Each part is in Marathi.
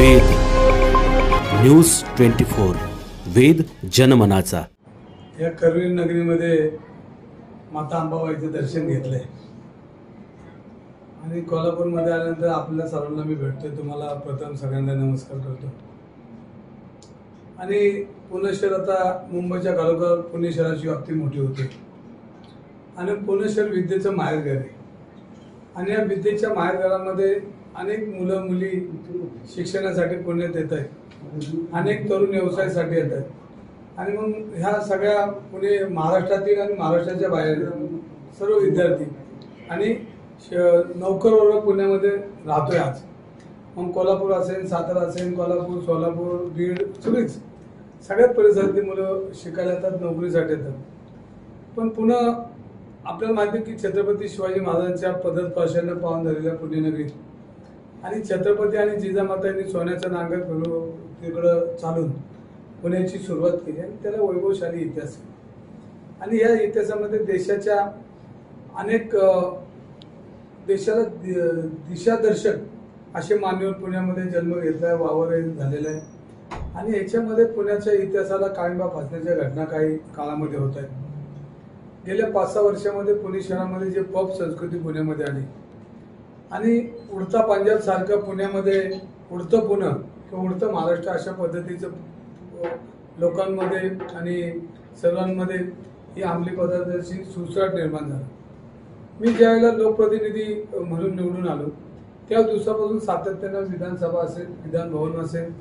वेद न्यूज 24 वेद जनमनाचा। या करवीर नगरीमध्ये माता अंबाबाईचं दर्शन घेतलंय आणि कोल्हापूरमध्ये आल्यानंतर आपल्या सर्वांना मी भेटतोय। तुम्हाला प्रथम सगळ्यांना नमस्कार करतो। आणि पुणे शहर आता मुंबईच्या खालोखाल पुणे शहराची व्याप्ती मोठी होते आणि पुणे शहर विद्येचं माहेरघर आहे आणि या विद्येच्या माहेरघरामध्ये अनेक मुलं मुली शिक्षणासाठी पुण्यात येत आहेत, अनेक तरुण व्यवसायासाठी येत आहेत आणि मग ह्या सगळ्या पुणे महाराष्ट्रातील आणि महाराष्ट्राच्या बाहेर सर्व विद्यार्थी आणि नोकर वर्ग पुण्यामध्ये राहतोय आज। मग कोल्हापूर असेल, सातारा असेल, कोल्हापूर, सोलापूर, बीड सगळ्यात परिसरातली मुलं शिकायला येतात, नोकरीसाठी येतात। पण पुन्हा आपल्याला माहिती की छत्रपती शिवाजी महाराजांच्या पदस्पर्शाने पावन झालेल्या पुण्यनगरीत आणि छत्रपती आणि जिजामाता यांनी सोन्याचं नांगर तिकडं चालून पुण्याची सुरुवात केली आणि त्याला वैभवशाली इतिहास आणि या इतिहासामध्ये देशाच्या अनेक देशाला दिशादर्शक असे मान्यवर पुण्यामध्ये जन्म घेतलाय, वावर झालेला आहे आणि याच्यामध्ये पुण्याच्या इतिहासाला काळिंबा फासण्याच्या घटना काही काळामध्ये होत आहेत। गेल्या 5-6 वर्षामध्ये पुणे शहरामध्ये जे पब संस्कृती पुण्यामध्ये आली आणि उडता पंजाब सारखं पुण्यामध्ये उडतं पुणे किंवा उडतं महाराष्ट्र अशा पद्धतीचं लोकांमध्ये आणि सर्वांमध्ये ही अंमली पदार्थाची सुळसुळाट निर्माण झाली। मी ज्यावेळेला लोकप्रतिनिधी म्हणून निवडून आलो त्या दिवसापासून सातत्यानं विधानसभा असेल, विधान भवन असेल,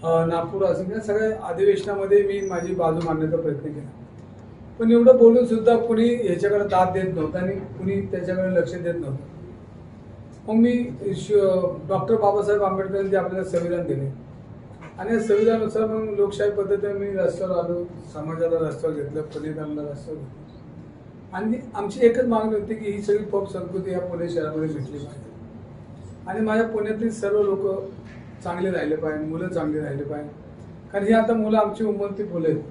नागपूर असेल, या सगळ्या अधिवेशनामध्ये मी माझी बाजू मांडण्याचा प्रयत्न केला। पण एवढं बोलून सुद्धा कुणी ह्याच्याकडे दाद देत नव्हतं आणि कुणी त्याच्याकडे लक्ष देत नव्हतं। मग मी डॉक्टर बाबासाहेब आंबेडकरांनी आपल्याला संविधान दिले आणि संविधानानुसार मग लोकशाही पद्धतीने मी रस्त्यावर आलो, समाजाला रस्त्यावर घेतलं, पुणेकरांना रस्त्यावर घेतलं आणि आमची एकच मागणी होती की ही सगळी पब संस्कृती या पुणे शहरामध्ये भेटली पाहिजे आणि माझ्या पुण्यातील सर्व लोक चांगले राहिले पाहिजे, मुलं चांगली राहिले पाहिजे। कारण ही आता मुलं आमची उमलती फुलं आहेत,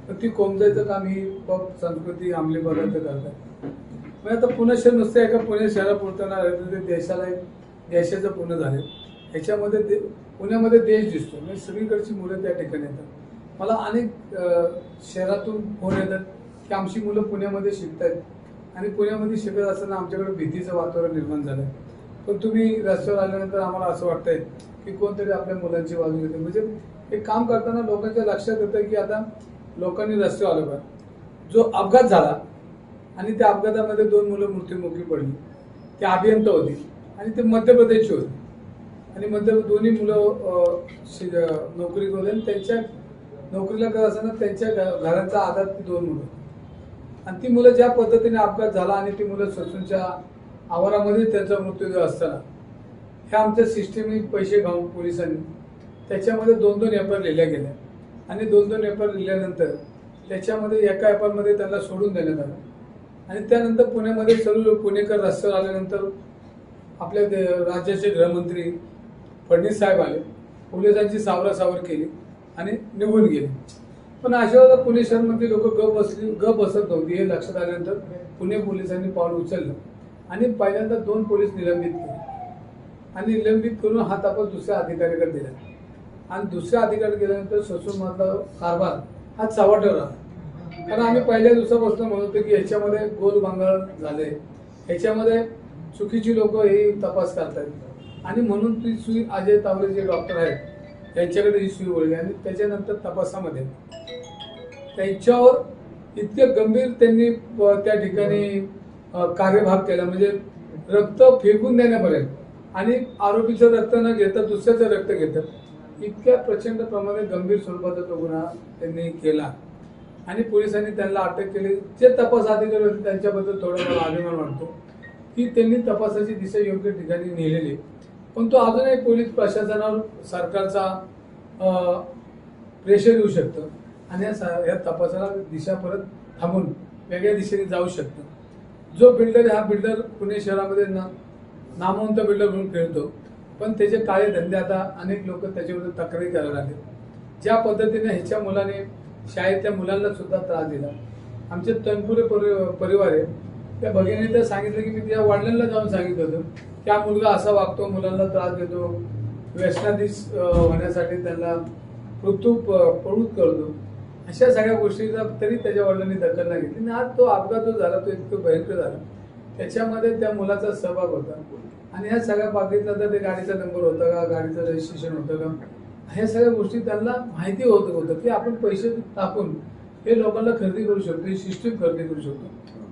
तर ती कोंबजायचं काम ही पब संस्कृती अंमली पदार्थ करतात। मग आता पुणे शहर नुसतं एका पुणे शहरापुरतं ना ते देशाला देशाचं पुणे झाले। ह्याच्यामध्ये पुण्यामध्ये देश दिसतो म्हणजे सगळीकडची मुलं त्या ठिकाणी येतात। मला अनेक शहरातून फोन येतात की आमची मुलं पुण्यामध्ये शिकतायत आणि पुण्यामध्ये शिकत असताना आमच्याकडे भीतीचं वातावरण निर्माण झालंय। पण तुम्ही रस्त्यावर आल्यानंतर आम्हाला असं वाटतंय की कोणतरी आपल्या मुलांची बाजू घेते। म्हणजे हे काम करताना लोकांच्या लक्षात येतं की आता लोकांनी रस्त्यावर आलं पाहिजे। जो अपघात झाला आणि त्या अपघातामध्ये 2 मुलं मृत्युमुखी पडली, ते अभियंता होती आणि ते मध्य प्रदेशची होती आणि दोन्ही मुलं नोकरी करत आणि त्यांच्या नोकरीला करत असताना त्यांच्या घराचा आधार ती 2 मुलं आणि ती मुलं ज्या पद्धतीने अपघात झाला आणि ती मुलं ससूनच्या आवारामध्ये त्यांचा मृत्यू असताना ह्या आमच्या सिस्टीमने पैसे घालून पोलिसांनी त्याच्यामध्ये 2-2 एफआयआर लिहिल्या गेल्या आणि 2-2 एफआयआर लिहिल्यानंतर त्याच्यामध्ये एका एफआयआरमध्ये त्यांना सोडून देण्यात आलं आणि त्यानंतर पुण्यामध्ये सर्व पुणेकर रस्त्यावर आल्यानंतर आपल्या राज्याचे गृहमंत्री फडणवीस साहेब आले, पोलिसांची सावरासावर केली आणि निघून गेले। पण अशा वेळेला पुणे शहरामध्ये लोक गप बसत नव्हती। हे लक्षात आल्यानंतर पुणे पोलिसांनी पाऊल उचललं आणि पहिल्यांदा 2 पोलीस निलंबित केले आणि निलंबित करून हा तपास दुसऱ्या अधिकाऱ्याकडे दिला आणि दुसऱ्या अधिकाऱ्याकडे गेल्यानंतर ससूनमधला कारभार हा चव्हाट्यावर आला। कारण आम्ही पहिल्या दिवसापासून म्हणत होतो की ह्याच्यामध्ये गोलबांगळ झाले, ह्याच्यामध्ये चुकीची लोक हे तपास करतात आणि म्हणून ती सुई अजय तावरे जे डॉक्टर आहेत त्यांच्याकडे ही सुई वळली आणि त्याच्यानंतर तपासामध्ये त्यांच्यावर इतके गंभीर त्यांनी त्या ठिकाणी कार्यभाग केला, म्हणजे रक्त फेकून देण्यापर्यंत आणि आरोपीचं रक्त न घेता दुसऱ्याचं रक्त घेतात, इतक्या प्रचंड प्रमाणे गंभीर स्वरूपाचा तो गुन्हा त्यांनी केला आणि पोलिसांनी त्यांना अटक केली। जे तपास अधिकारी होते त्यांच्याबद्दल थोडा मला अभिमान वाटतो की त्यांनी तपासाची दिशा योग्य ठिकाणी नेलेली, पण तो अजूनही पोलीस प्रशासनावर सरकारचा प्रेशर येऊ शकतं आणि या तपासाला दिशा परत थांबून वेगळ्या दिशेने जाऊ शकतं। जो बिल्डर आहे हा बिल्डर पुणे शहरामध्ये नामवंत बिल्डर म्हणून खेळतो, पण त्याचे काळे धंदे आता अनेक लोक त्याच्याबद्दल तक्रारी करायला लागले। ज्या पद्धतीने ह्याच्या मुलाने शाळेत त्या मुलांना सुद्धा त्रास दिला, आमचे तनपुरे परिवार आहे त्या भगिनीने सांगितलं की मी त्या वडिलांना जाऊन सांगितलं होतं की हा मुलगा असा वागतो, मुलांना त्रास देतो, व्यसनाधीश होण्यासाठी त्यांना प्रवृत्त करतो. अशा सगळ्या गोष्टीचा तरी त्याच्या वडिलांनी दखल नाही घेतली. आज तो अपघात जो झाला तो इतकं भयंकर झाला, त्याच्यामध्ये त्या मुलाचा सहभाग होता. आणि ह्या सगळ्या बाबतीतला तर ते गाडीचा नंबर होता का, गाडीचं रजिस्ट्रेशन होतं का, ह्या सगळ्या गोष्टी त्यांना माहिती होतं की आपण पैसे टाकून हे लोकांना खरेदी करू शकतो, ही सिस्टीम खरेदी करू शकतो.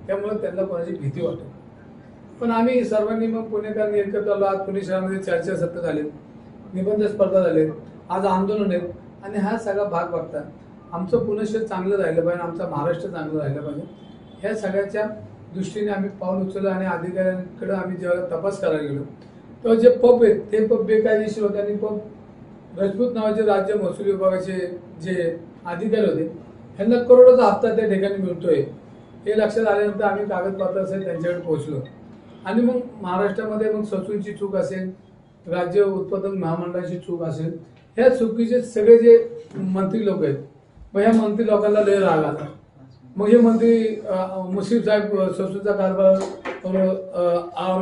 त्यामुळे त्यांना कोणाची भीती वाटत. पण आम्ही सर्वांनी मग पुणेकरांनी एकत्र आलो. आज पुणे शहरामध्ये चर्चासत्र झाले, निबंध स्पर्धा झाले, आज आंदोलन आहेत. आणि हा सगळा भाग बघता आमचं पुणे शहर चांगलं राहिलं पाहिजे, आमचा महाराष्ट्र चांगलं राहिलं पाहिजे, ह्या सगळ्याच्या दृष्टीने आम्ही पाऊल उचललं. आणि अधिकाऱ्यांकडे आम्ही जेव्हा तपास करायला गेलो तेव्हा जे पब आहेत ते पब बेकायदेशीर होते. आणि पब राजपूत नावाचे राज्य महसूल विभागाचे जे अधिकारी होते ह्यांना करोडोचा हप्ता त्या ठिकाणी मिळतोय हे लक्षात आल्यानंतर आम्ही कागदपत्र असेल त्यांच्याकडे पोहोचलो. आणि मग महाराष्ट्रामध्ये मग ससूनची चूक असेल, राज्य उत्पादन महामंडळाची चूक असेल, ह्या चुकीचे सगळे जे मंत्री लोक आहेत, मग ह्या मंत्री लोकांना लय राग आला. मग हे मंत्री मुश्रीफ साहेब ससूनचा कारभार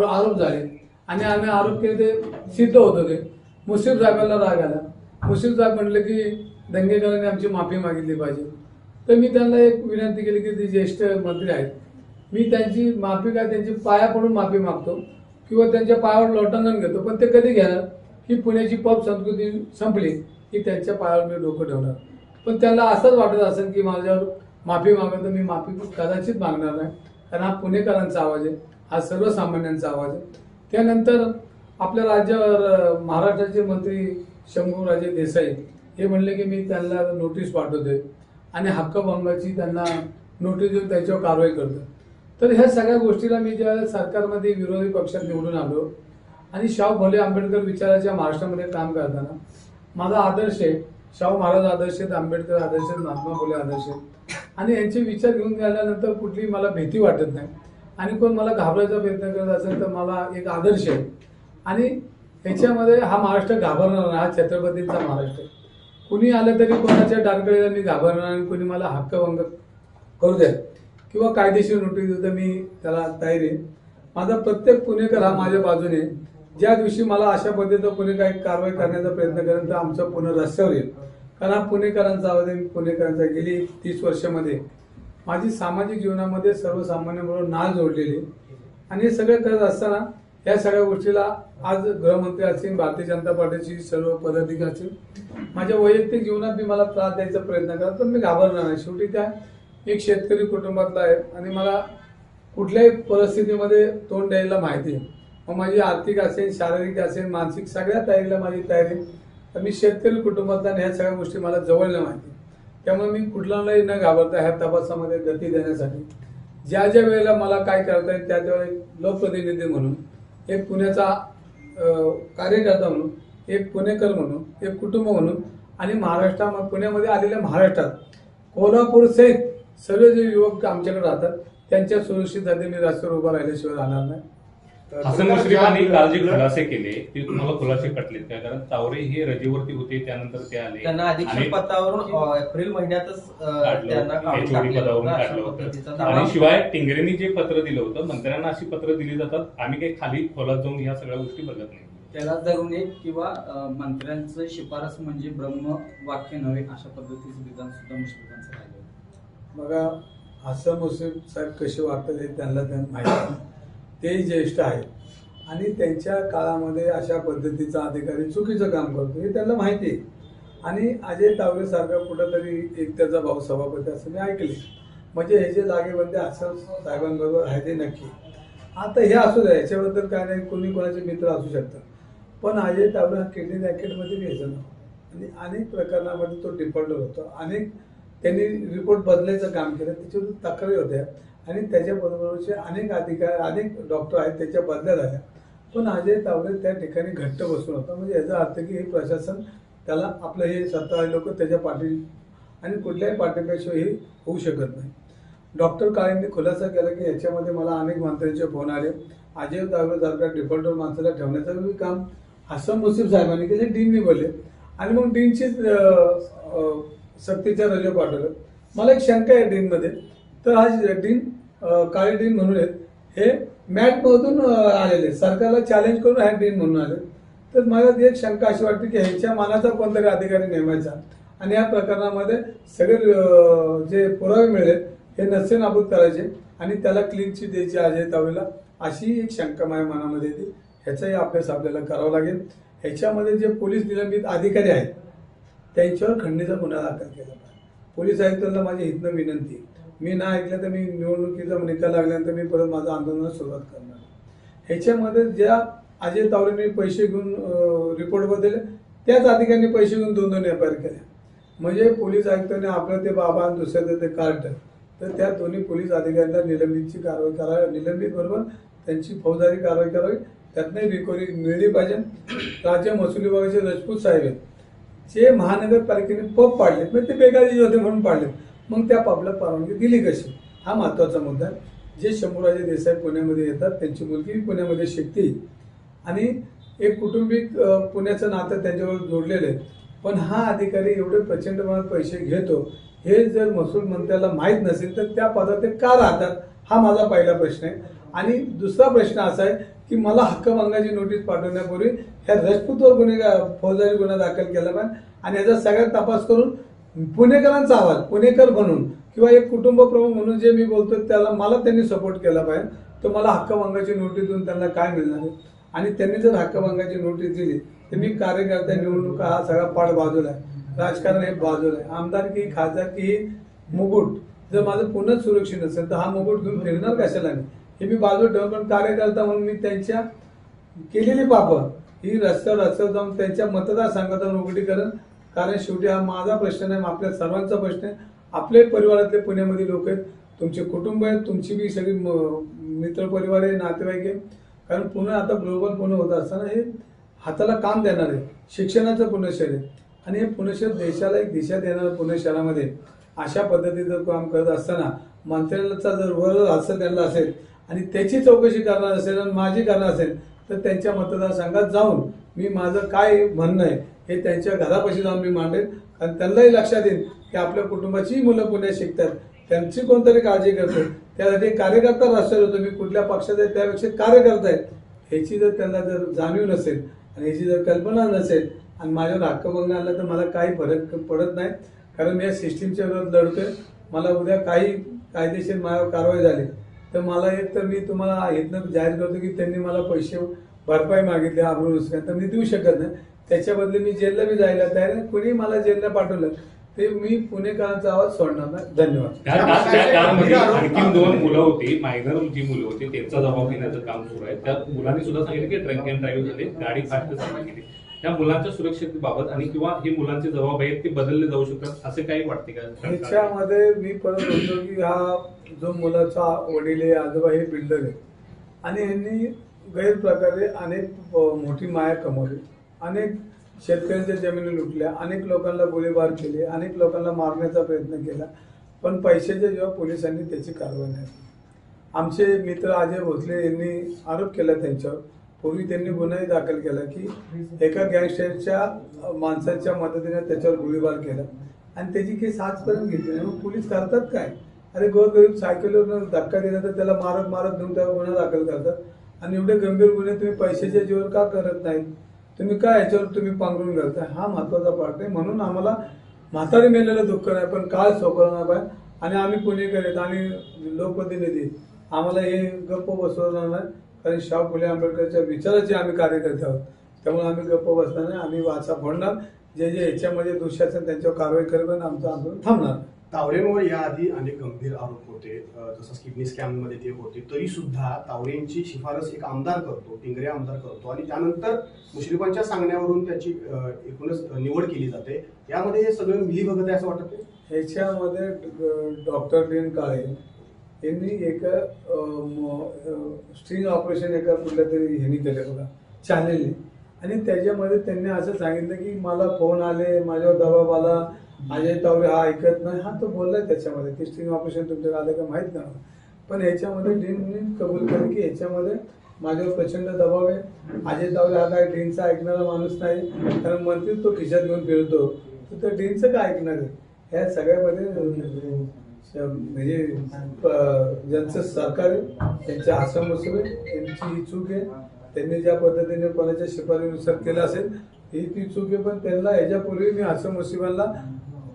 आरोप झाले आणि आम्ही आरोप केले ते सिद्ध होत होते. मुश्रीफ साहेबांना राग आला. मुश्रीफ साहेब म्हणले की दंगेकरांनी आमची माफी मागितली पाहिजे. तर मी त्यांना एक विनंती केली की ते ज्येष्ठ मंत्री आहेत, मी त्यांची माफी काय त्यांची पाया पडून माफी मागतो किंवा त्यांच्या पायावर लोटांगण घेतो, पण ते कधी घेणार ही पुण्याची पब संस्कृती संपली की त्यांच्या पायावर मी डोकं ठेवणार. पण त्यांना असंच वाटत असेल की माझ्यावर माफी मागत, मी माफी कदाचित मागणार नाही, कारण हा पुणेकरांचा आवाज आहे, हा सर्वसामान्यांचा आवाज आहे. त्यानंतर आपल्या राज्यावर महाराष्ट्राचे मंत्री शंभूराजे देसाई हे म्हणले की मी त्यांना नोटीस पाठवतोय आणि हक्कभंगाची त्यांना नोटीस देऊन त्याच्यावर कारवाई करतो. तर ह्या सगळ्या गोष्टीला मी ज्या सरकारमध्ये विरोधी पक्षात निवडून आलो आणि शाहू फुले आंबेडकर विचाराच्या महाराष्ट्रामध्ये काम करताना माझा आदर्श आहे शाहू महाराज आदर्श आहेत, आंबेडकर आदर्श आहेत, महात्मा फुले आदर्श आहेत. आणि यांचे विचार घेऊन गेल्यानंतर कुठली मला भीती वाटत नाही. आणि कोण मला घाबरायचा प्रयत्न करत असेल तर मला एक आदर्श आहे. आणि ह्याच्यामध्ये हा महाराष्ट्र घाबरणार नाही, हा छत्रपतींचा महाराष्ट्र आहे. कुणी आलं तरी कोणाच्या टार्गेटला मी घाबरणार आणि कुणी मला हक्कभंग करू द्या किंवा कायदेशीर नोटीस देऊ तर मी त्याला तयार आहे. माझा प्रत्येक पुणेकर हा माझ्या बाजूने, ज्या दिवशी मला अशा पद्धतीनं पुणे काही कारवाई करण्याचा प्रयत्न करेल तर आमचं पुणे रस्त्यावर येईल. कारण हा पुणेकरांचा आवाज आहे. मी पुणेकरांचा गेली 30 वर्षामध्ये माझी सामाजिक जीवनामध्ये सर्वसामान्यांबरोबर नाळ जोडलेली आणि हे सगळं करत असताना या सगळ्या गोष्टीला आज गृहमंत्री असतील, भारतीय जनता पार्टीची सर्व पदाधिकारी असतील, माझ्या वैयक्तिक जीवनात मी मला त्रास द्यायचा प्रयत्न करत पण मी घाबरणार नाही. शेवटी त्या एक शेतकरी कुटुंबातला आहे आणि मला कुठल्याही परिस्थितीमध्ये तोंड द्यायला माहिती आहे. मग माझी आर्थिक असेल, शारीरिक असेल, मानसिक सगळ्या तयारीला माझी तयारी. तर मी शेतकरी कुटुंबातला आणि ह्या सगळ्या गोष्टी मला जवळनं माहिती. त्यामुळे मी कुठलाही न घाबरता ह्या तपासामध्ये गती देण्यासाठी ज्या ज्या वेळेला मला काय करता येईल त्या त्यावेळेला लोकप्रतिनिधी म्हणून, एक पुण्याचा कार्यकर्ता म्हणून, एक पुणेकर म्हणून, एक कुटुंब म्हणून आणि महाराष्ट्रामध्ये पुण्यामध्ये आलेल्या महाराष्ट्रात कोल्हापूर सहित सर्व जे युवक आमच्याकडे राहतात त्यांच्या सुरक्षिततेसाठी मी रस्त्यावर उभा राहिल्याशिवाय राहणार नाही. हसन मुश्रीफांनी काल जे खुलासे केले ते तुम्हाला खुलासे पटलेत का? कारण तावरे हे रजेवरती होते, त्यानंतर ते आले, त्यांना अधीक्षक पदावरून एप्रिल महिन्यातच त्यांना पदावरून काढलं होतं. आणि शिवाय टिंगरेंनी जे पत्र दिलं होतं, मंत्र्यांना अशी पत्र दिली जातात, आम्ही काही खाली खोलात जाऊन ह्या सगळ्या गोष्टी बघत नाही. त्याला धरून एक किंवा मंत्र्यांचं शिफारस म्हणजे ब्रह्म वाक्य नव्हे अशा पद्धतीचं विधान सुद्धा मुश्रीफांचं राहिलं. बघा, हसन मुश्रीफ साहेब कसे वागतात हे त्यांना माहिती आहे. ते ज्येष्ठ आहेत आणि त्यांच्या काळामध्ये अशा पद्धतीचा अधिकारी चुकीचं काम करतो हे त्यांना माहिती आहे. आणि अजय तावरे सारखा कुठंतरी एक त्याचा भाऊ सभापती असं मी ऐकले. म्हणजे हे जे लागेबंदे हसन साहेबांबरोबर आहे ते नक्की. आता हे असू द्या, याच्याबद्दल काय नाही, कोणी कोणाचे मित्र असू शकतात, पण अजय तावरे हा किडनी रॅकेटमध्ये घ्यायचा ना आणि अनेक प्रकरणामध्ये तो डिफॉल्टर होतो. अनेक त्यांनी रिपोर्ट बदलायचं काम केलं, त्याच्यावर तक्रारी होत्या आणि त्याच्याबरोबरचे अनेक अधिकारी, अनेक डॉक्टर आहेत त्याच्या बदल्या झाल्या. पण अजय तावरे त्या ठिकाणी घट्ट बसून होता. म्हणजे याचा अर्थ की हे प्रशासन त्याला आपलं हे सत्ताधारी लोक त्याच्या पाठी आणि कुठल्याही पाठिंब्याशिवाय हे होऊ शकत नाही. डॉक्टर काळेंनी खुलासा केला की याच्यामध्ये मला अनेक मंत्र्यांचे फोन आले, अजय तावरे सारखा डिफॉल्टर माणसाला ठेवण्याचं काम हसन मुश्रीफ साहेबांनी केले, डीननी बोलले आणि मग डीनचीच सक्तीच्या रजा पाठवलं. मला एक शंका आहे डीनमध्ये, तर हा डीन काळे डीन म्हणून आहेत, हे मॅट मधून आलेले, सरकारला चॅलेंज करून ह्या डीन म्हणून आले. तर मला एक शंका अशी वाटते की ह्याच्या मानाचा कोणतरी अधिकारी नेमायचा आणि या प्रकरणामध्ये सगळे जे पुरावे मिळेल हे नसते नाबूद करायचे आणि त्याला क्लीन चिट द्यायची अजय तावरेला, अशी एक शंका माझ्या मनामध्ये येते. ह्याचाही अभ्यास आपल्याला करावा लागेल. ह्याच्यामध्ये जे पोलीस निलंबित अधिकारी आहेत त्यांच्यावर खंडणीचा गुन्हा दाखल केला पाहिजे. पोलीस आयुक्तांना माझी हितनं विनंती, मी ना ऐकलं तर मी निवडणुकीचा निकाल लागल्यानंतर मी परत माझं आंदोलनाला सुरुवात करणार. ह्याच्यामध्ये ज्या अजय तावरेंनी पैसे घेऊन रिपोर्ट बदलले त्याच अधिकाऱ्यांनी पैसे घेऊन 2 एफआयआर केल्या. म्हणजे पोलीस आयुक्तांनी आपलं ते बाबा आणि दुसऱ्याचं ते कार्ड, तर त्या दोन्ही पोलीस अधिकाऱ्यांना निलंबितची कारवाई करावी, निलंबित बरोबर त्यांची फौजदारी कारवाई करावी, त्यातनंही रिकव्हरी मिळली पाहिजे. राज्य महसूल विभागाचे राजपूत साहेब आहेत, जे महानगरपालिकेने पब पाडले म्हणजे ते बेकायदेशीर होते म्हणून पाडले, मग त्या पबला परवानगी दिली कशी, हा महत्वाचा मुद्दा आहे. जे शंभूराजे देसाई पुण्यामध्ये येतात, त्यांची मुलगी पुण्यामध्ये शिकते आणि एक कुटुंबिक पुण्याचं नातं त्यांच्यावर जोडलेलं आहे. पण हा अधिकारी एवढे प्रचंड प्रमाणात पैसे घेतो हे जर महसूल मंत्र्याला माहीत नसेल तर त्या पदात ते का राहतात, हा माझा पहिला प्रश्न आहे. आणि दुसरा प्रश्न असा आहे की मला हक्कभंगाची नोटीस पाठवण्यापूर्वी ह्या राजपूतवर फौजदारी गुन्हा दाखल केला पाहिजे आणि याचा सगळ्यात तपास करून पुणेकरांचा आवाज, पुणेकर म्हणून किंवा एक कुटुंब प्रमुख म्हणून जे मी बोलतो त्याला मला त्यांनी सपोर्ट केला पाहिजे. तर मला हक्कभंगाची नोटीस देऊन त्यांना काय मिळणार आहे. आणि त्यांनी जर हक्कभंगाची नोटीस दिली तर मी कार्यकर्ता निवडणुका हा सगळा पाठ बाजूला आहे, राजकारण हे बाजूला आहे. आमदारकी खासदारकी ही मुकुट जर माझं पुन्हा सुरक्षित नसेल तर हा मुकुट घेऊन फिरणार कशाला मी, हे मी बाजू ठेवून. पण कार्यकर्ता म्हणून मी त्यांच्या केलेली पापं ही रस्त्यावर जाऊन त्यांच्या मतदारसंघात उघडी करेन. कारण शेवटी हा माझा प्रश्न नाही, आपल्या सर्वांचा प्रश्न आहे. आपले परिवारातले पुण्यामध्ये लोक आहेत, तुमचे कुटुंब आहेत, तुमची बी सगळी मित्र परिवार आहे, नातेवाईक आहे. कारण पुणे आता ग्लोबल पुणे होत असताना हे हाताला काम देणार आहे, शिक्षणाचं पुणे शहर आहे आणि हे पुणे शहर देशाला एक दिशा देणार. पुणे शहरामध्ये अशा पद्धतीचं काम करत असताना मंत्र्यांचा जर वर असं त्यांना असेल आणि त्याची चौकशी करणार असेल आणि माझी करणार असेल तर त्यांच्या मतदारसंघात जाऊन मी माझं काय म्हणणं आहे हे त्यांच्या घरापाशी जाऊन मी मांडेल. कारण त्यांनाही लक्षात येईल की आपल्या कुटुंबाची मुलं पुण्यात शिकतात, त्यांची कोणतरी काळजी करतो, त्यासाठी कार्यकर्ता राष्ट्रीय होतो, मी कुठल्या पक्षाचा आहे त्यापेक्षा कार्यकर्ता आहे, ह्याची जर त्यांना जर जाणीव नसेल आणि ह्याची जर कल्पना नसेल आणि माझ्यावर हक्कभंग आणला तर मला काही फरक पडत नाही. कारण मी या सिस्टीमच्या विरोधात लढतोय. मला उद्या काही कायदेशीर माझ्यावर कारवाई झाली तर मला एक तर मी तुम्हाला इथनं जाहीर करतो की त्यांनी मला पैसे भरपाई मागितली आबरूनुसार तर मी देऊ शकत नाही. त्याच्या बदले मी जेलला बी जायला तयार आहे. कुणी मला जेलला पाठवलं ते मी पुणेकरांचा आवाज सोडणार नाही. धन्यवाद. त्या कारमध्ये आणखी 2 मुलं होती, मायनर जी मुलं होती त्यांचा जबाब घेण्याचं काम सुरू आहे. त्या मुलांनी सुद्धा सांगितलं की ड्रंक अँड ड्राईव्ह झाले, गाडी फास्ट चालवली गेली. त्या मुलांच्या सुरक्षेबाबत आणि किंवा हे मुलांचे जबाब आहेत ते बदलले जाऊ शकतात असे काही वाटते का? ह्याच्यामध्ये मी परत म्हणतो की हा जो मुलाचा वडील आहे, आजोबा हे बिल्डर आहे आणि यांनी गैरप्रकारे अनेक मोठी माया कमवली, अनेक शेतकऱ्यांच्या जमिनी लुटल्या, अनेक लोकांना गोळीबार केले, अनेक लोकांना मारण्याचा प्रयत्न केला. पण पैशाच्या जेव्हा पोलिसांनी त्याची कारवाई नाही. आमचे मित्र अजय भोसले यांनी आरोप केला त्यांच्यावर. पूर्वी त्यांनी गुन्हाही दाखल केला की एका गँगस्टरच्या माणसाच्या मदतीने त्याच्यावर गोळीबार केला आणि त्याची केस आजपर्यंत घेतली नाही. मग पोलीस करतात काय? अरे गोरगरीब सायकलवर धक्का दिला तर त्याला मारत मारत घेऊन त्यावर गुन्हा दाखल करतात. आणि एवढे गंभीर गुन्हे तुम्ही पैशाच्या जीवावर का करत नाही? तुम्ही काय याच्यावर तुम्ही पांघरून घालताय? हा महत्वाचा पार्ट आहे. म्हणून आम्हाला म्हातारी मेलेलं दुःख नाही पण काळ सोपवणार पाहिजे. आणि आम्ही पुणेकर आहेत आणि लोकप्रतिनिधी, आम्हाला हे गप्प बसवणार नाही. कारण शाहू फुले आंबेडकरच्या विचाराचे आम्ही कार्यकर्ते आहोत. त्यामुळे आम्ही गप्प बसणार नाही. आम्ही वाचा फोडणार. जे याच्यामध्ये दोषी असेल त्यांच्यावर कारवाई करेल आणि आमचं आंदोलन थांबणार. तावरेंवर याआधी अनेक गंभीर आरोप होते, जसं किडनी स्कॅम मध्ये ते होते, तरी सुद्धा तावरेंची शिफारस एक आमदार करतो, टिंगरे आमदार करतो आणि त्यानंतर मुश्रीफांच्या सांगण्यावरून त्याची एकूणच निवड केली जाते. यामध्ये हे सगळं मिलीभगत आहे असं वाटतं. ह्याच्यामध्ये डॉक्टर डी काळे यांनी एका स्ट्रिंग ऑपरेशन एका कुठल्या तरी ह्यांनी केलं बघा, चॅनेलने, आणि त्याच्यामध्ये त्यांनी असं सांगितलं की मला फोन आले, माझ्यावर दबाव आला, अजय तावरे हा ऐकत नाही. हा तो बोललाय त्याच्यामध्ये की स्ट्रिंग ऑपरेशन तुमच्याकडे आलं का माहित नाही. पण ह्याच्यामध्ये डीनने कबूल केलं की ह्याच्यामध्ये माझ्यावर प्रचंड दबाव आहे. अजय तावरे हा काय डीनचा ऐकणारा माणूस नाही, कारण मंत्री तो खिशात घेऊन फिरतो, तर त्या डीनचं काय ऐकणार आहे? ह्या सगळ्यामध्ये म्हणजे ज्यांचं सरकार आहे त्यांचे आश्रम बसवे, त्यांची ही चूक आहे. त्यांनी ज्या पद्धतीने कोणाच्या शिफारशीनुसार केलं असेल ही ती चूक आहे, पण त्यांना ह्याच्यापूर्वी मी हसन मुश्रीफांना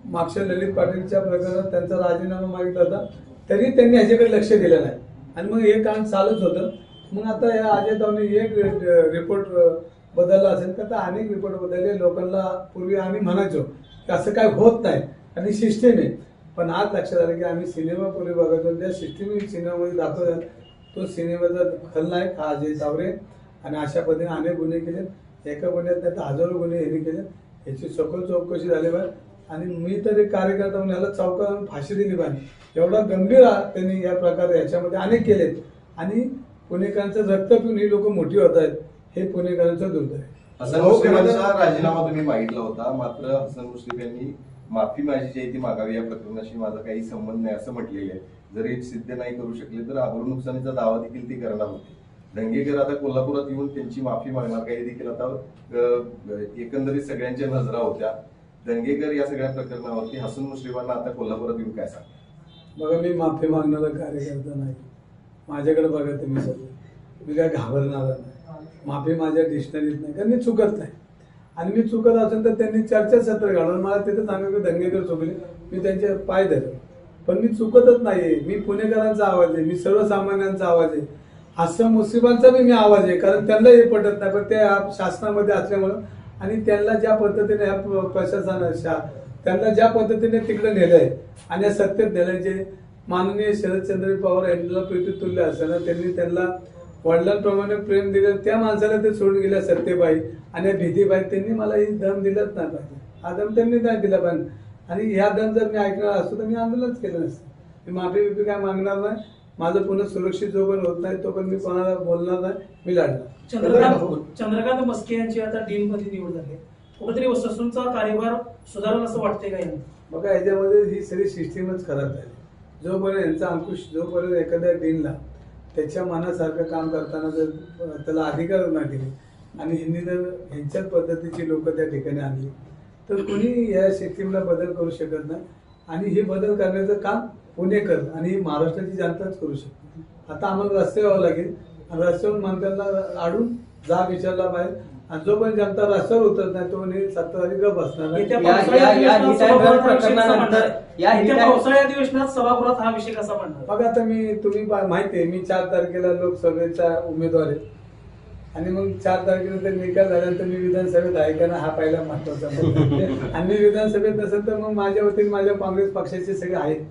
मागच्या ललित पाटीलच्या प्रकरणात त्यांचा राजीनामा मागितला होता, तरी त्यांनी ह्याच्याकडे लक्ष दिलं नाही आणि मग हे काम चालूच होतं. मग आता या अजय तावणे एक रिपोर्ट बदलला असेल तर अनेक रिपोर्ट बदलले. लोकांना पूर्वी आम्ही म्हणायचो की असं काय होत नाही आणि सिस्टीम आहे, पण आज लक्षात आलं की आम्ही सिनेमा पूर्वी बघायचो, त्या सिस्टीम सिनेमामध्ये दाखवला तो सिनेमाचा खलनायक हा अजय तावरे आणि अशा पद्धतीने अनेक गुन्हे केले. एका गुन्ह्यात नाही तर हजारो गुन्हे यांनी केले. याची सखोल चौकशी झाली पाहिजे आणि मी तर एक कार्यकर्ता म्हणून याला चौकात फाशी दिली पाहिजे. एवढा गंभीर त्यांनी या प्रकारे याच्यामध्ये अनेक केलेत आणि पुणेकरांचं रक्त पिऊन ही लोक मोठी होत आहेत, हे पुणेकरांचं दुर्दैव आहे. हसन मुश्रीफांचा राजीनामा तुम्ही मागितला होता, मात्र हसन मुश्रीफ यांनी माफी माझी जी आहे ती मागावी, या प्रकरणाशी माझा काही संबंध नाही असं म्हटलेलं आहे. जरी सिद्ध नाही करू शकले तर आबरू नुकसानीचा दावा देखील ते करणार होते. दंगेकर आता कोल्हापुरात येऊन त्यांची माफी मागणार, काही देखील आता एकंदरीत सगळ्यांच्या नजरा होत्या. दंगेकर या सगळ्या प्रकरणावरती हसन मुश्रीफांना आता कोल्हापुरात येऊन काय सांग? बघा, मी माफी मागणारा कार्यकर्ता नाही. माझ्याकडे बघा तुम्ही सगळं, मी काय घाबरणार नाही. माफी माझ्या डिक्शनरीत नाही, कारण मी चुकत नाही आणि मी चुकत असेल तर त्यांनी चर्चासत्र घालून मला तिथे सांगा की दंगेकर चुकले, मी त्यांचे पाय धरले, पण मी चुकतच नाहीये. मी पुणेकरांचा आवाज आहे, मी सर्वसामान्यांचा आवाज आहे, हसन मुश्रीफांचा मी आवाज आहे, कारण त्यांना हे पटत नाही, पण ते शासनामध्ये असल्यामुळं आणि त्यांना ज्या पद्धतीने या प्रशासनाच्या त्यांना ज्या पद्धतीने तिकडे नेलंय आणि या सत्तेत नेलंय, जे माननीय शरदचंद्र पवार यांना प्रीतीतुल्य असताना त्यांनी त्यांना वडिलांप्रमाणे प्रेम दिलं, त्या माणसाला ते सोडून गेल्या सत्यबाई आणि भीतीबाई, त्यांनी मला ही दम दिलाच नाही पाहिजे. हा दम त्यांनी नाही दिला पाहिजे आणि ह्या दम जर मी ऐकणार असतो तर मी आंदोलनच केलं नसतं. मी माफी बिफी काय मागणार नाही. माझं पुन्हा सुरक्षित जो पण होत नाही तो पण मी कोणाला बोलणार नाही, मी लढणार. चंद्रकांत मस्के यांची आता डीन मध्ये निवड झाली, कुठेतरी ससूनचा कार्यभार सुधारला असं वाटतंय का यांना? बघा, याच्यामध्ये ही सगळी सिस्टीमच खराब झाली. जोपर्यंत यांचा अंकुश जोपर्यंत एखाद्या डीनला त्याच्या मनासारखं काम करताना जर त्याला अधिकार नाही दिले आणि ह्यांनी जर ह्यांच्याच पद्धतीची लोक त्या ठिकाणी आणली तर कोणी या सिस्टीमला बदल करू शकत नाही आणि हे बदल करण्याचं काम पुणेकर आणि महाराष्ट्राची जनताच करू शकते. आता आम्हाला रस्ते यावं लागेल आणि रस्त्यावर मंत्र्यांना आडून जाब विचारला पाहिजे आणि जो पण जनता रस्त्यावर उतरत नाही तो सत्ताधारी गप असणार. पावसाळ्या अधिवेशनात सभागृहात हा विषय कसा मांडणार? बघा, आता तुम्ही माहिती आहे मी 4 तारखेला लोकसभेचा उमेदवार आहे आणि मग 4 तारखेनंतर निकाल झाल्यानंतर मी विधानसभेत आहे का ना हा पहिला महत्वाचा आणि मी विधानसभेत नसेल तर मग माझ्या वतीने माझ्या काँग्रेस पक्षाचे सगळे आहेत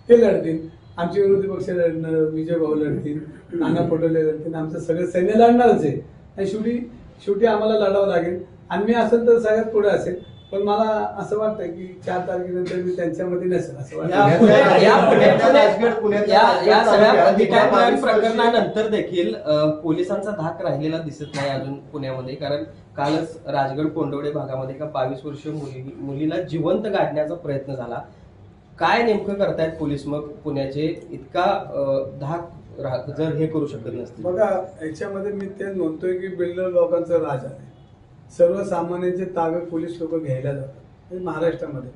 ते लढतील, आमचे विरोधी पक्ष लढणार, विजय भाऊ लढतील, नाना पटोले लढतील, आमचं सगळं सैन्य लढणारच आहे आणि शेवटी आम्हाला लढावं लागेल आणि मी असेल तर सगळ्यात पुढे असेल. पण मला असं वाटतं की 4 तारखेनंतर मी त्यांच्यामध्ये नसेल असं वाटतं. या सगळ्या प्रकरणानंतर देखील पोलिसांचा धाक राहिलेला दिसत नाही अजून पुण्यामध्ये, कारण कालच राजगड कोंडवडे भागामध्ये एका 22 वर्षीय मुलीला जिवंत गाडण्याचा प्रयत्न झाला. काय नेमकं करतायत पोलीस मग पुण्याचे, इतका धाक जर हे करू शकत नसतील? बघा, याच्यामध्ये मी ते म्हणतोय की बिल्डर लोकांचा राज आहे. सर्वसामान्यांचे ताबे पोलीस लोक घ्यायला जातात महाराष्ट्रामध्ये.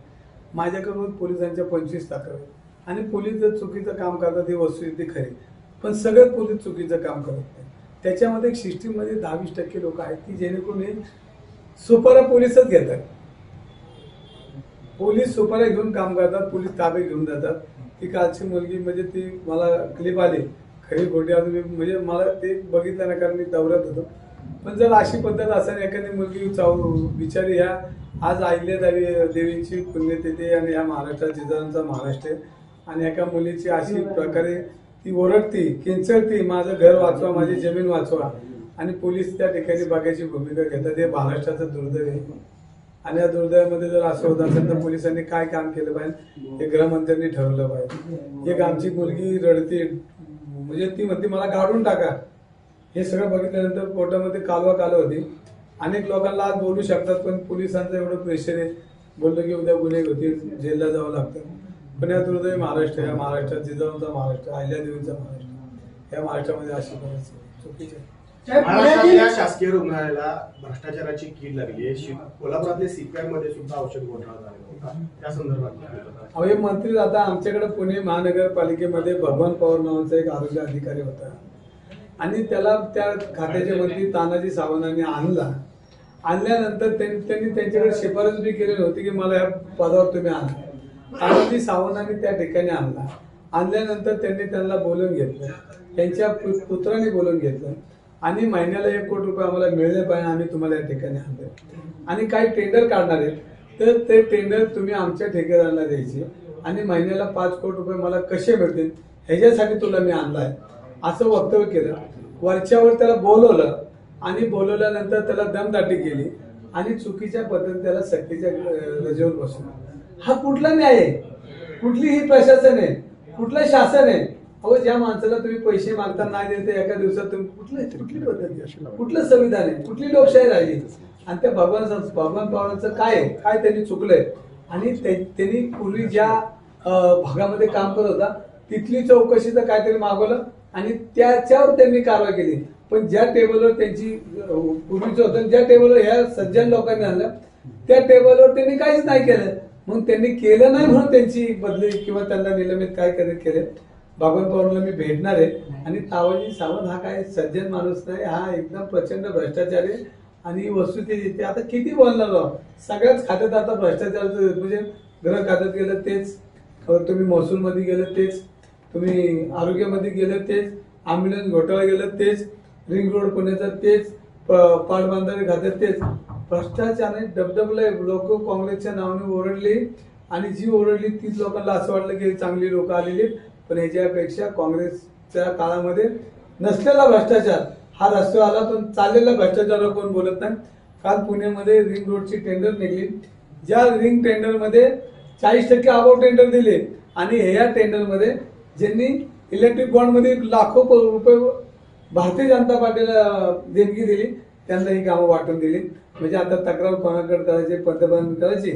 माझ्याकडून पोलिसांच्या 25 तक्रारी आणि पोलीस जर चुकीचं काम करतात ही वस्तुस्थिती खरी, पण सगळेच पोलीस चुकीचं काम करत नाही. त्याच्यामध्ये एक सिस्टीममध्ये 10-20% लोक आहेत की जेणेकरून हे सुपारा पोलीसच घेतात. पोलीस सुपाऱ्या घेऊन काम करतात, पोलीस ताबे घेऊन जातात. ती कालची मुलगी म्हणजे ती मला क्लिप आली खरी खोटी म्हणजे मला ते बघितलं नाही कारण मी दौऱ्यात होतो. पण जर अशी पद्धत असेल एखादी मुलगी बिचारी ह्या आज अहिल्या देवीची पुण्यतिथी आणि ह्या महाराष्ट्रात जिजाऊंचा महाराष्ट्र आणि एका मुलीची अशी प्रकारे ती ओरडती किंचळती माझं घर वाचवा माझी जमीन वाचवा आणि पोलीस त्या ठिकाणी बघायची भूमिका घेतात. हे महाराष्ट्राचं दुर्दैव आहे आणि या दुर्दैवामध्ये जर असं होत असेल तर पोलिसांनी काय काम केलं पाहिजे हे गृहमंत्र्यांनी ठरवलं पाहिजे. एक आमची मुलगी रडते म्हणजे ती म्हणते मला काढून टाका. हे सगळं बघितल्यानंतर कोर्टामध्ये कालवा होती. अनेक लोकांना आज बोलू शकतात पण पोलिसांचं एवढं प्रेशर आहे बोललं की उद्या गुन्हे होतील जेलला जावं लागतं. पण या दुर्दैवी महाराष्ट्र या महाराष्ट्रात जिजाऊंचा महाराष्ट्र अहिल्यादेवीचा महाराष्ट्र या महाराष्ट्रामध्ये अशी परिस्थिती चुकीची आहे. महाराष्ट्रातल्या शासकीय रुग्णालयाला भ्रष्टाचाराची कीड लागली आहे. कोल्हापुरातल्या सीपीआर मध्ये सुद्धा औषध घोटाळा झाला होता, त्या संदर्भात हे मंत्री आता आमच्याकडे पुणे महानगरपालिकेमध्ये भगवान पवार नावाचा एक आरोग्य अधिकारी होता. आणि त्याला त्या खात्याच्या मंत्री तानाजी सावंतांनी आणल्यानंतर त्यांनी त्यांच्याकडे शिफारस बी केली नव्हती की मला या पदावर तुम्ही आणा. तानाजी सावंतांनी त्या ठिकाणी आणल्यानंतर त्यांनी त्यांना बोलवून घेतलं, त्यांच्या पुत्राने बोलवून घेतलं आणि महिन्याला 1 कोटी रुपये आम्हाला मिळले पाहिजे, आम्ही तुम्हाला या ठिकाणी आणले आणि काही टेंडर काढणार आहेत तर ते टेंडर तुम्ही आमच्या ठेकेदारांना द्यायचे आणि महिन्याला 5 कोटी रुपये मला कसे मिळतील ह्याच्यासाठी तुला मी आणलाय असं वक्तव्य केलं. वरच्यावर त्याला बोलवलं आणि बोलवल्यानंतर त्याला दमदाटी केली आणि चुकीच्या पद्धतीने त्याला सक्तीच्या रजेवर बसवलं. हा कुठला न्याय आहे? कुठली ही प्रशासन आहे? कुठलं शासन आहे? अहो, ज्या माणसाला तुम्ही पैसे मागता नाही देते एका दिवसात तुम्ही कुठली पद्धती, कुठलं संविधान आहे, कुठली लोकशाही राहिली? आणि त्या भगवान पवारांचं काय त्यांनी चुकलंय आणि त्यांनी पूर्वी ज्या भागामध्ये काम करत होता तिथली चौकशीचं काहीतरी मागवलं आणि त्याच्यावर त्यांनी कारवाई केली. पण ज्या टेबलवर त्यांची पूर्वीचं होतं, ज्या टेबलवर ह्या सज्जन लोकांनी आणलं त्या टेबलवर त्यांनी काहीच नाही केलं. मग त्यांनी केलं नाही म्हणून त्यांची बदली किंवा त्यांना निलंबित काय केले. भगवान पवारला मी भेटणार आहे आणि तानाजी सावंत हा काय सज्जन माणूस नाही, हा एकदम प्रचंड भ्रष्टाचारी आणि वस्तुस्थिती ते आता किती बोलणार. सगळ्याच खात्यात आता भ्रष्टाचार म्हणजे गृह खात्यात गेलं तेच, तुम्ही महसूल मध्ये गेलं तेच, तुम्ही आरोग्यामध्ये गेलं तेच, अँब्युलन्स घोटाळा गेलं तेच, रिंग रोड पुण्याचा तेच, पाटबंधारे खात्यात तेच. भ्रष्टाचाराने डबडबलंय. लोक काँग्रेसच्या नावाने ओरडली आणि जी ओरडली तीच लोकांना असं वाटलं की चांगली लोक आलेली, पण ह्याच्यापेक्षा काँग्रेसच्या काळामध्ये नसलेला भ्रष्टाचार हा रस्त्यावर आला, पण चाललेला भ्रष्टाचारावर कोण बोलत नाही. काल पुण्यामध्ये रिंग रोडची टेंडर निघली, ज्या रिंग टेंडरमध्ये 40% अबाव टेंडर दिले आणि ह्या टेंडरमध्ये ज्यांनी इलेक्ट्रिक बॉन्डमध्ये लाखो रुपये भारतीय जनता पार्टीला देणगी दिली त्यांना ही कामं वाटून दिली. म्हणजे आता तक्रार कोणाकडे करायची, पंतप्रधान करायची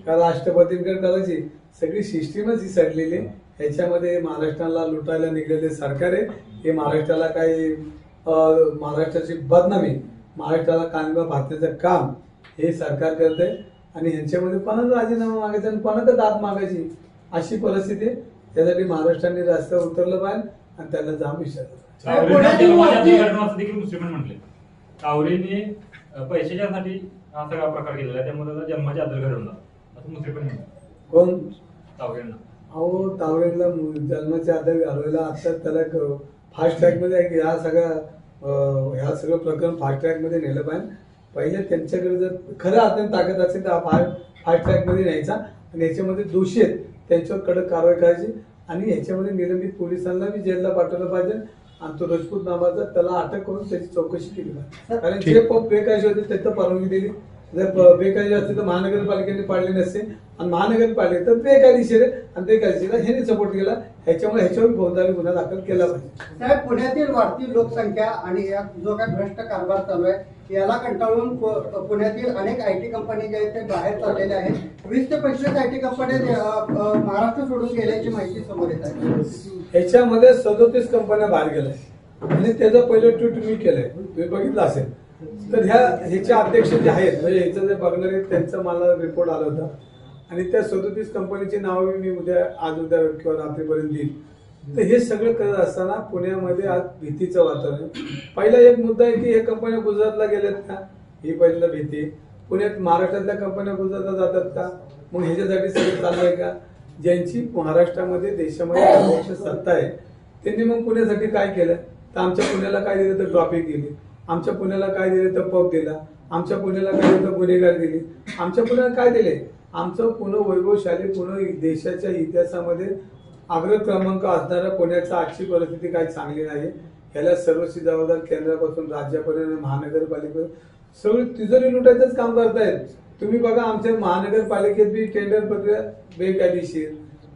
का राष्ट्रपतींकडे करायची, सगळी सिस्टीमच ही सडलेली. ह्याच्यामध्ये महाराष्ट्राला लुटायला निघलेले सरकार आहे. हे महाराष्ट्राला काही महाराष्ट्राची बदनामी, महाराष्ट्राला कानबा भारताचं काम हे सरकार करते आणि ह्यांच्यामध्ये कोणाचा राजीनामा मागायचा आणि कोणाचा दाद मागायची अशी परिस्थिती. त्यासाठी महाराष्ट्राने रस्त्यावर उतरलं पाहिजे आणि त्याला जाम विचारलं. तावरेने पैशाच्यासाठी हा सगळा प्रकार केलेला आहे, त्यामुळे त्याला जन्माची आदर घडवला असं मुस्लिम कोण तावरेंना. अहो, तावरेला जन्माची आदर घालवायला आता त्याला फास्ट ट्रॅक मध्ये ह्या सगळं प्रकरण फास्ट ट्रॅक मध्ये नेलं पाहिजे. पहिले त्यांच्याकडे जर खरं हाताने ताकद असेल तर फास्ट ट्रॅक मध्ये न्यायचा आणि याच्यामध्ये दोषी आहेत त्यांच्यावर कडक कारवाई करायची आणि ह्याच्यामध्ये निलंबित पोलिसांना बी जेलला पाठवलं पाहिजे आणि तो राजपूत नावाचा त्याला अटक करून त्याची चौकशी केली पाहिजे. कारण जे पंप बेकायदे होते त्याचं परवानगी दिली, जर बेकायदे असते तर महानगरपालिकेने पाडले नसते आणि महानगरपालिका तर बेकायदेशीर आणि बेकायदेशीर ह्यांनी सपोर्ट केला. ह्याच्यामुळे ह्याच्यावर फौजदारी गुन्हा दाखल केला पाहिजे. साहेब, पुण्यातील वाढती लोकसंख्या आणि जो काही भ्रष्ट कारभार चालू आहे याला कंटाळून पुण्यातील अनेक IT कंपनी ज्या आहेत ते बाहेर चाललेल्या आहेत. 20 ते 25 IT कंपन्या महाराष्ट्र सोडून गेल्याची माहिती समोर येत आहे. ह्याच्यामध्ये 37 कंपन्या बाहेर गेल्या आणि त्याचं पहिलं ट्विट मी केलंय, तुम्ही बघितलं असेल. तर ह्याचे अध्यक्ष जे आहेत म्हणजे ह्याचं जे बघणारे त्यांचा मला रिपोर्ट आला होता आणि त्या 37 कंपनीची नावं मी आज उद्या किंवा रात्रीपर्यंत देईल. तर हे सगळं करत असताना पुण्यामध्ये आज भीतीचं वातावरण. पहिला एक मुद्दा आहे की हे कंपन्या गुजरातला गेल्यात का, ही पहिल्यांदा भीती. पुण्यात महाराष्ट्रातल्या कंपन्या गुजरातला जातात का, मग ह्याच्यासाठी सगळं चालू आहे का. ज्यांची महाराष्ट्रामध्ये देशामध्ये अध्यक्ष सत्ता आहे त्यांनी मग पुण्यासाठी काय केलं तर आमच्या पुण्याला काय दिलं तर ट्रॉफिक दिली, आमच्या पुण्याला काय दिलं तर पब दिला, आमच्या पुण्याला काय दिलं तर गुन्हेगार दिली, आमच्या पुण्याला काय दिले. आमचं पुणे वैभवशाली पुणे देशाच्या इतिहासामध्ये अग्र क्रमांक असणाऱ्या पुण्याची आजची परिस्थिती काही चांगली नाही. ह्याला सर्वस्वी जबाबदार केंद्रापासून राज्यापर्यंत महानगरपालिकेपर्यंत सगळी तिजोरी लुटायचंच काम करतायत. तुम्ही बघा आमच्या महानगरपालिकेत बी टेंडर प्रक्रिया बेकायदेशीर,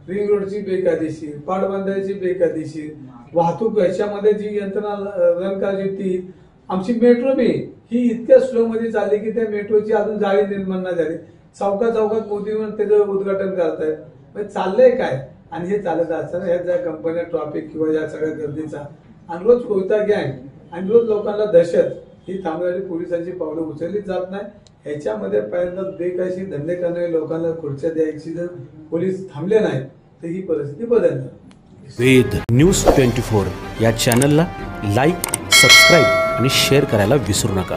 रिंग रोडची बेकायदेशीर, पाटबंधाऱ्याची बेकायदेशीर, वाहतूक ह्याच्यामध्ये जी यंत्रणा रन करायची ती. आमची मेट्रो बी ही इतक्या स्लो मध्ये चालली की त्या मेट्रोची अजून जाळी निर्माण नाही झाली. चौकात मोदी त्याचं उद्घाटन करतायत. म्हणजे चाललंय काय. आणि हे चालत असताना ह्या ज्या कंपन्या ट्रॉफिक किंवा या सगळ्या गर्दीचा आणि रोज कोयता गँग आणि रोज लोकांना दहशत ही थांबवणारी पोलिसांची पावलं उचलली जात नाही. ह्याच्यामध्ये पहिल्यांदा बेकायदेशीर धंदे करणाऱ्या लोकांना खुर्च्या द्यायची जर पोलीस थांबले नाही तर ही परिस्थिती बदलणार. वेद न्यूज 24 या चॅनलला लाईक, सबस्क्राईब आणि शेअर करायला विसरू नका.